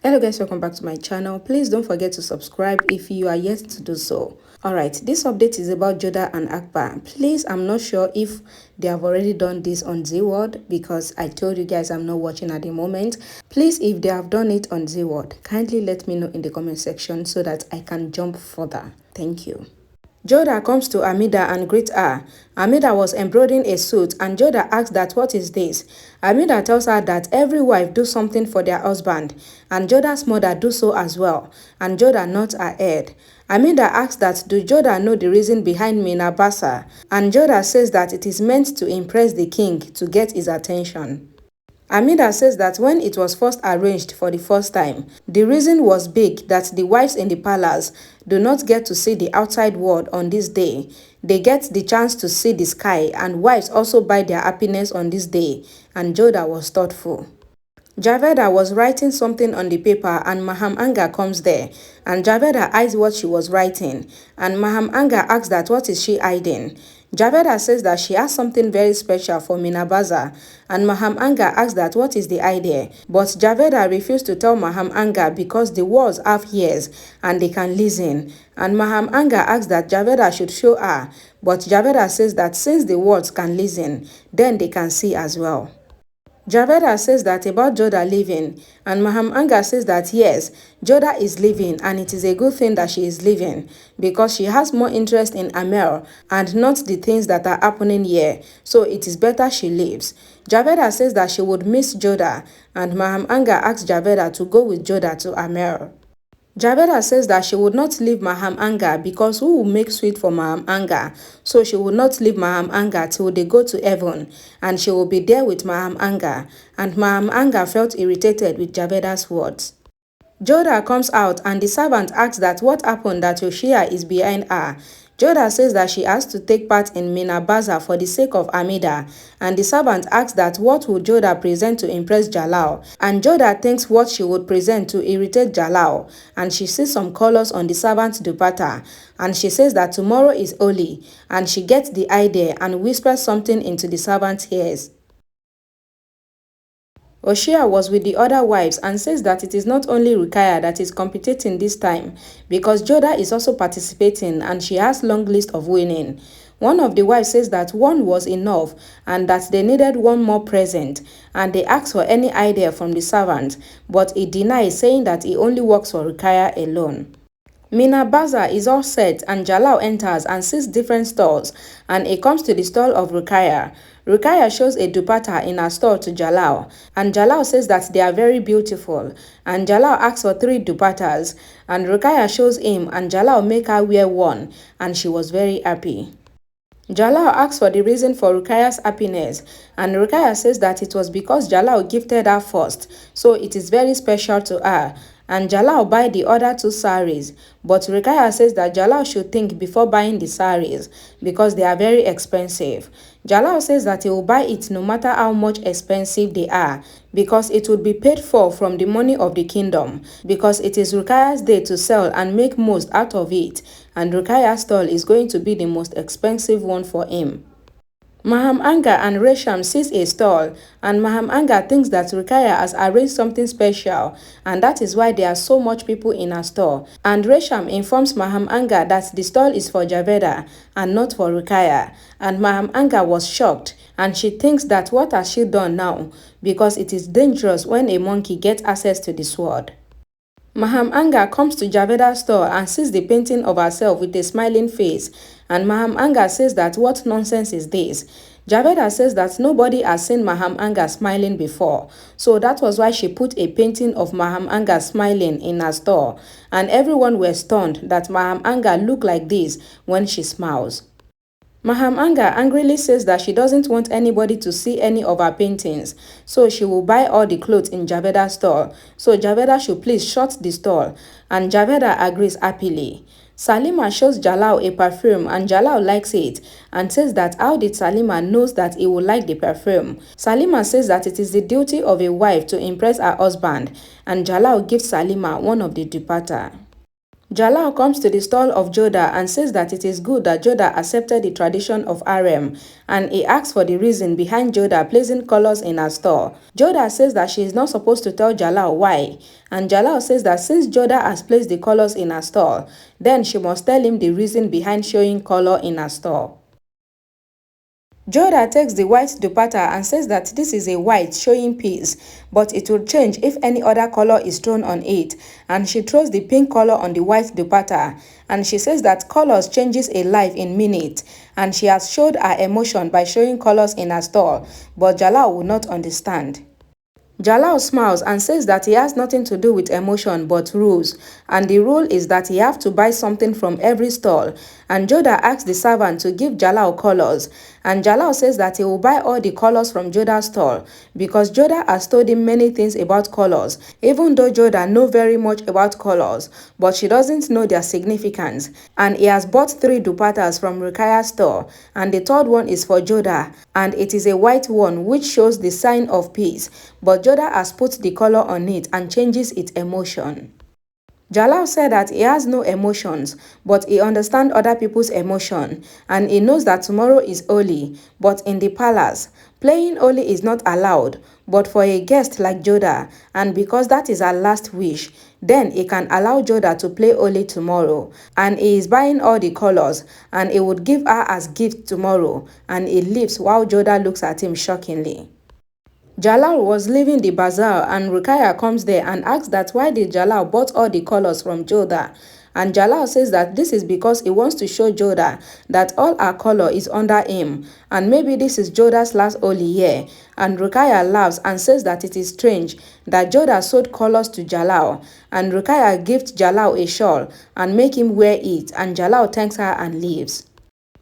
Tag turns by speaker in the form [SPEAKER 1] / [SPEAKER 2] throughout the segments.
[SPEAKER 1] Hello guys, welcome back to my channel. Please don't forget to subscribe if you are yet to do so. Alright, this update is about Jodha and AKBAR. Please, I'm not sure if they have already done this on Z-World because I told you guys I'm not watching at the moment. Please, if they have done it on Z-World, kindly let me know in the comment section so that I can jump further. Thank you. Jodha comes to Amida and greets her. Amida was embroidering a suit and Jodha asks that what is this? Amida tells her that every wife do something for their husband and Jodha's mother do so as well, and Jodha nods her head. Amida asks that do Jodha know the reason behind Minabasa, and Jodha says that it is meant to impress the king to get his attention. Amida says that when it was first arranged for the first time, the reason was big that the wives in the palace do not get to see the outside world on this day. They get the chance to see the sky, and wives also buy their happiness on this day, and Jodha was thoughtful. Javeda was writing something on the paper and Maham Anga comes there, and Javeda eyes what she was writing, and Maham Anga asks that what is she hiding. Javeda says that she has something very special for Minabaza, and Maham Anga asks that what is the idea, but Javeda refused to tell Maham Anga because the words have ears and they can listen, and Maham Anga asks that Javeda should show her, but Javeda says that since the words can listen, then they can see as well. Javeda says that about Jodha leaving, and Maham Anga says that yes, Jodha is leaving and it is a good thing that she is leaving because she has more interest in Amel and not the things that are happening here, so it is better she leaves. Javeda says that she would miss Jodha, and Maham Anga asks Javeda to go with Jodha to Amel. Javeda says that she would not leave Maham Anga because who will make sweet for Maham Anga? So she would not leave Maham Anga till they go to heaven and she will be there with Maham Anga. And Maham Anga felt irritated with Javeda's words. Jodha comes out and the servant asks that what happened that Yoshia is behind her. Jodha says that she has to take part in Minabaza for the sake of Amida, and the servant asks that what would Jodha present to impress Jalal, and Jodha thinks what she would present to irritate Jalal, and she sees some colors on the servant's dupatta, and she says that tomorrow is Holi, and she gets the idea and whispers something into the servant's ears. Oshia was with the other wives and says that it is not only Rukaya that is competing this time because Jodha is also participating and she has long list of winning. One of the wives says that one was enough and that they needed one more present, and they asked for any idea from the servant, but he denies, saying that he only works for Rukaya alone. Minabaza is all set and Jalal enters and sees different stalls, and he comes to the stall of Rukaya. Rukaya shows a dupatta in her stall to Jalal, and Jalal says that they are very beautiful, and Jalal asks for 3 dupattas, and Rukaya shows him and Jalal make her wear one, and she was very happy. Jalal asks for the reason for Rukaya's happiness, and Rukaya says that it was because Jalal gifted her first, so it is very special to her, and Jalal buy the other 2 saris, but Rukaya says that Jalal should think before buying the saris because they are very expensive. Jalal says that he will buy it no matter how much expensive they are because it would be paid for from the money of the kingdom, because it is Rukaya's day to sell and make most out of it, and Rukaya's stall is going to be the most expensive one for him. Maham Anga and Resham sees a stall, and Maham Anga thinks that Rukaya has arranged something special, and that is why there are so much people in her store. And Resham informs Maham Anga that the stall is for Javeda and not for Rukaya, and Maham Anga was shocked, and she thinks that what has she done now, because it is dangerous when a monkey gets access to the sword. Maham Anga comes to Javeda's store and sees the painting of herself with a smiling face, and Maham Anga says that what nonsense is this? Javeda says that nobody has seen Maham Anga smiling before, so that was why she put a painting of Maham Anga smiling in her store, and everyone were stunned that Maham Anga looked like this when she smiles. Maham Anga angrily says that she doesn't want anybody to see any of her paintings, so she will buy all the clothes in Javeda's store, so Javeda should please shut the store, and Javeda agrees happily. Salima shows Jalal a perfume and Jalal likes it and says that how did Salima knows that he will like the perfume. Salima says that it is the duty of a wife to impress her husband, and Jalal gives Salima one of the dupatta. Jalal comes to the stall of Jodha and says that it is good that Jodha accepted the tradition of RM, and he asks for the reason behind Jodha placing colors in her store. Jodha says that she is not supposed to tell Jalal why, and Jalal says that since Jodha has placed the colors in her store, then she must tell him the reason behind showing color in her store. Jodha takes the white dupatta and says that this is a white showing peace, but it will change if any other color is thrown on it, and she throws the pink color on the white dupatta, and she says that colors changes a life in minutes, and she has showed her emotion by showing colors in her store, but Jalal will not understand. Jalal smiles and says that he has nothing to do with emotion but rules, and the rule is that he have to buy something from every stall, and Jodha asks the servant to give Jalal colors, and Jalal says that he will buy all the colors from Jodha's stall because Jodha has told him many things about colors, even though Jodha knows very much about colors, but she doesn't know their significance, and he has bought 3 dupattas from Rukaya's store, and the third one is for Jodha, and it is a white one which shows the sign of peace, but Jodha has put the color on it and changes its emotion. Jalal said that he has no emotions, but he understands other people's emotion, and he knows that tomorrow is Holi, but in the palace, playing Holi is not allowed, but for a guest like Jodha, and because that is her last wish, then he can allow Jodha to play Holi tomorrow, and he is buying all the colors, and he would give her as gift tomorrow, and he leaves while Jodha looks at him shockingly. Jalal was leaving the bazaar and Rukaya comes there and asks that why did Jalal bought all the colors from Jodha, and Jalal says that this is because he wants to show Jodha that all her color is under him, and maybe this is Jodha's last Holi year, and Rukaya laughs and says that it is strange that Jodha sold colors to Jalal, and Rukaya gives Jalal a shawl and make him wear it, and Jalal thanks her and leaves.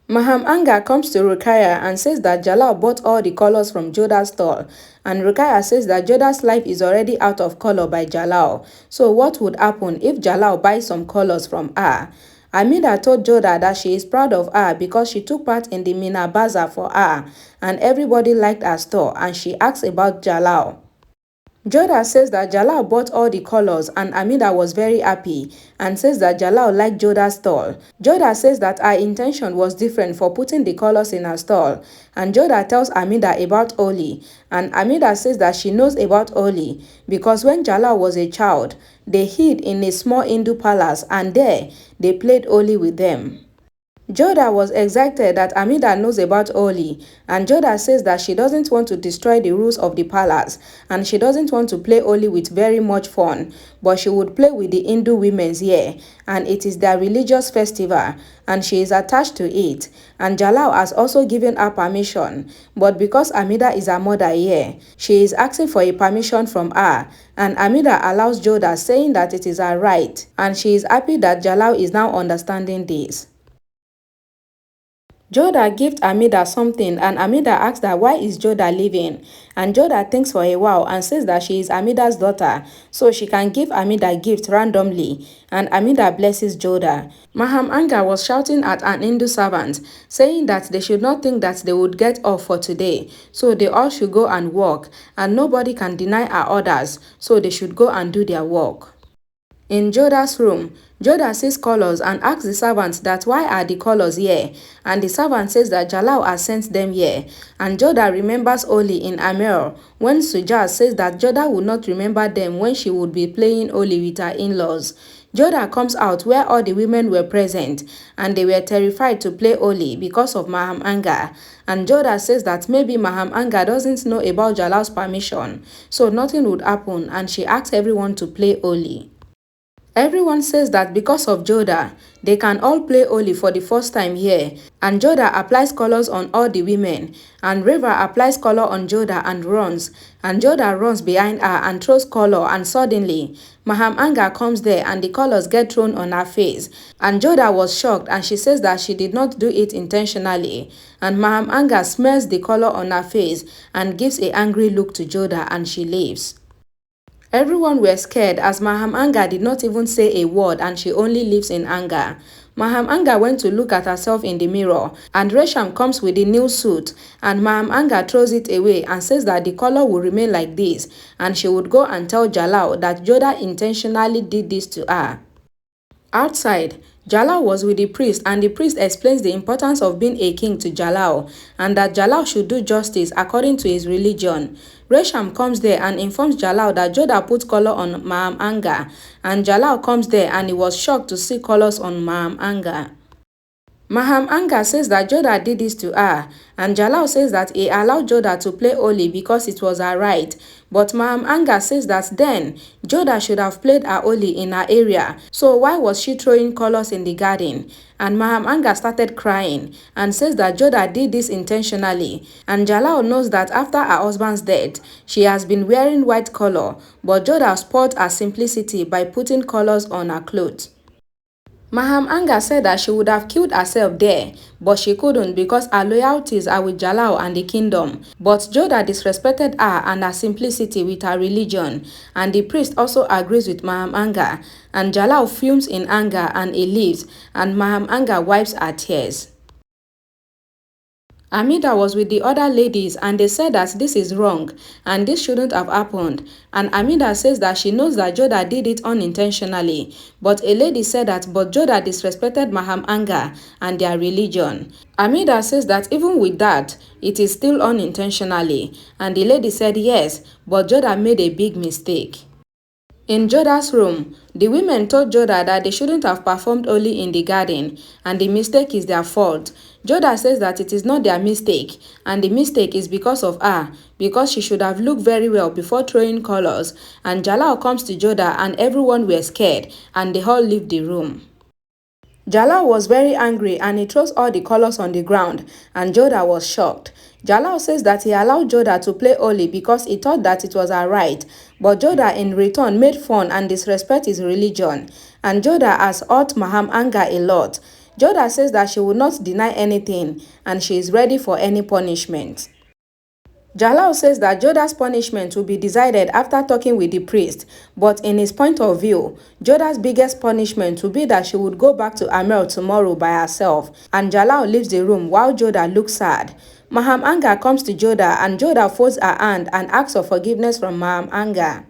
[SPEAKER 1] Maham Anga comes to Rukaya and says that Jalal bought all the colors from Jodha's stall, and Rukaya says that Jodha's life is already out of color by Jalal. So what would happen if Jalal buys some colors from her? Amida told Jodha that she is proud of her because she took part in the Mina Bazaar for her, and everybody liked her store, and she asks about Jalal. Jodha says that Jalal bought all the colors and Amida was very happy and says that Jalal liked Jodha's stall. Jodha says that her intention was different for putting the colors in her stall, and Jodha tells Amida about Holi, and Amida says that she knows about Holi because when Jalal was a child, they hid in a small Hindu palace and there they played Holi with them. Jodha was excited that Amida knows about Holi, and Jodha says that she doesn't want to destroy the rules of the palace, and she doesn't want to play Holi with very much fun, but she would play with the Hindu women's here, and it is their religious festival, and she is attached to it, and Jalal has also given her permission, but because Amida is her mother here, she is asking for a permission from her, and Amida allows Jodha, saying that it is her right, and she is happy that Jalal is now understanding this. Jodha gives Amida something and Amida asks that why is Jodha leaving, and Jodha thinks for a while and says that she is Amida's daughter so she can give Amida gift randomly, and Amida blesses Jodha. Maham Anga was shouting at an Hindu servant saying that they should not think that they would get off for today, so they all should go and work, and nobody can deny our orders, so they should go and do their work. In Jodha's room, Jodha sees colors and asks the servant that why are the colors here, and the servant says that Jalal has sent them here, and Jodha remembers Holi in Amir when Suja says that Jodha would not remember them when she would be playing Holi with her in-laws. Jodha comes out where all the women were present and they were terrified to play Holi because of Maham Anga, and Jodha says that maybe Maham Anga doesn't know about Jalal's permission, so nothing would happen, and she asks everyone to play Holi. Everyone says that because of Jodha, they can all play Holi for the first time here, and Jodha applies colors on all the women, and River applies color on Jodha and Jodha runs behind her and throws color, and suddenly, Maham Anga comes there and the colors get thrown on her face, and Jodha was shocked and she says that she did not do it intentionally, and Maham Anga smears the color on her face and gives an angry look to Jodha and she leaves. Everyone were scared as Maham Anga did not even say a word and she only lives in anger. Maham Anga went to look at herself in the mirror, and Resham comes with the new suit, and Maham Anga throws it away and says that the color will remain like this, and she would go and tell Jalal that Jodha intentionally did this to her. Outside, Jalal was with the priest, and the priest explains the importance of being a king to Jalal and that Jalal should do justice according to his religion. Resham comes there and informs Jalal that Jodha put color on Maham Anga, and Jalal comes there and he was shocked to see colors on Maham Anga. Maham Anga says that Jodha did this to her, and Jalal says that he allowed Jodha to play Holi because it was her right. But Maham Anga says that then Jodha should have played her Holi in her area, so why was she throwing colors in the garden? And Maham Anga started crying and says that Jodha did this intentionally, and Jalal knows that after her husband's death, she has been wearing white color, but Jodha spoiled her simplicity by putting colors on her clothes. Maham Anga said that she would have killed herself there, but she couldn't because her loyalties are with Jalal and the kingdom. But Jodha disrespected her and her simplicity with her religion, and the priest also agrees with Maham Anga, and Jalal fumes in anger and he leaves, and Maham Anga wipes her tears. Amida was with the other ladies and they said that this is wrong and this shouldn't have happened, and Amida says that she knows that Jodha did it unintentionally, but a lady said that but Jodha disrespected Maham Anga and their religion. Amida says that even with that, it is still unintentionally, and the lady said yes, but Jodha made a big mistake. In Jodha's room, the women told Jodha that they shouldn't have performed Holi in the garden and the mistake is their fault. Jodha says that it is not their mistake and the mistake is because of her, because she should have looked very well before throwing colors, and Jalal comes to Jodha and everyone were scared and they all leave the room. Jalal was very angry and he throws all the colors on the ground, and Jodha was shocked. Jalal says that he allowed Jodha to play Holi because he thought that it was her right, but Jodha in return made fun and disrespect his religion, and Jodha has hurt Maham Anga a lot. Jodha says that she will not deny anything and she is ready for any punishment. Jalal says that Jodha's punishment will be decided after talking with the priest, but in his point of view, Jodha's biggest punishment will be that she would go back to Amel tomorrow by herself, and Jalal leaves the room while Jodha looks sad. Maham Anga comes to Jodha and Jodha folds her hand and asks for forgiveness from Maham Anga.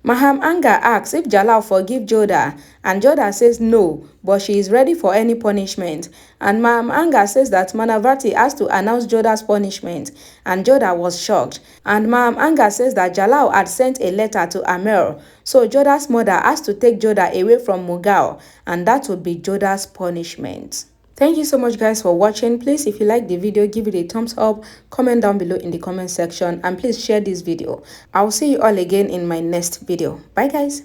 [SPEAKER 1] Maham Anga asks if Jalal forgive Jodha, and Jodha says no, but she is ready for any punishment. And Maham Anga says that Manavati has to announce Jodha's punishment, and Jodha was shocked. And Maham Anga says that Jalal had sent a letter to Amir, so Jodha's mother has to take Jodha away from Mughal, and that would be Jodha's punishment. Thank you so much guys for watching. Please, if you like the video, give it a thumbs up, comment down below in the comment section, and please share this video. I'll see you all again in my next video. Bye guys.